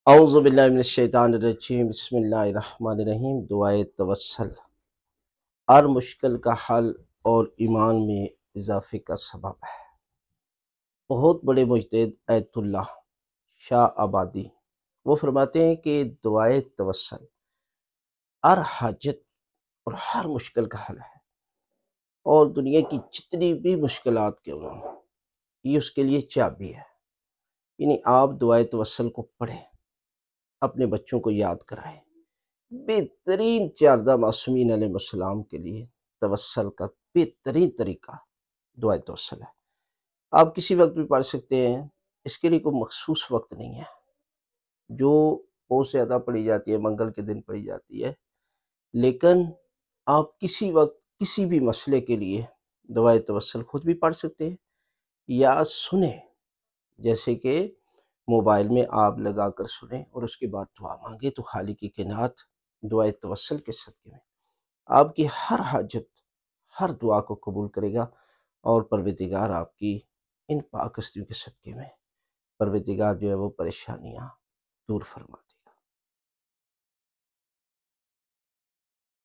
اعوذ باللہ من الشیطان الرجیم، بسم اللہ الرحمن الرحیم۔ دعائے توسل ہر مشکل کا حل اور ایمان میں اضافے کا سبب ہے۔ بہت بڑے مجتہد ایت اللہ شاہ آبادی وہ فرماتے ہیں کہ دعائے توسل ہر حاجت اور ہر مشکل کا حل ہے، اور دنیا کی جتنی بھی مشکلات کیوں نہ ہوں، یہ اس کے لیے چابی ہے۔ یعنی آپ دعائے توسل کو پڑھیں، اپنے بچوں کو یاد کرائیں۔ بہترین چاردہ معصومین علیہ السلام کے لیے توسل کا بہترین طریقہ دعائے توسل ہے۔ آپ کسی وقت بھی پڑھ سکتے ہیں، اس کے لیے کوئی مخصوص وقت نہیں ہے۔ جو بہت سے زیادہ پڑھی جاتی ہے، منگل کے دن پڑھی جاتی ہے، لیکن آپ کسی وقت کسی بھی مسئلے کے لیے دعائے توسل خود بھی پڑھ سکتے ہیں یا سنیں، جیسے کہ موبائل میں آپ لگا کر سنیں اور اس کے بعد دعا مانگیں، تو خالق کی کائنات دعائے توسل کے صدقے میں آپ کی ہر حاجت، ہر دعا کو قبول کرے گا، اور پروردگار آپ کی ان پاک ہستیوں کے صدقے میں پروردگار جو ہے وہ پریشانیاں دور فرما دے۔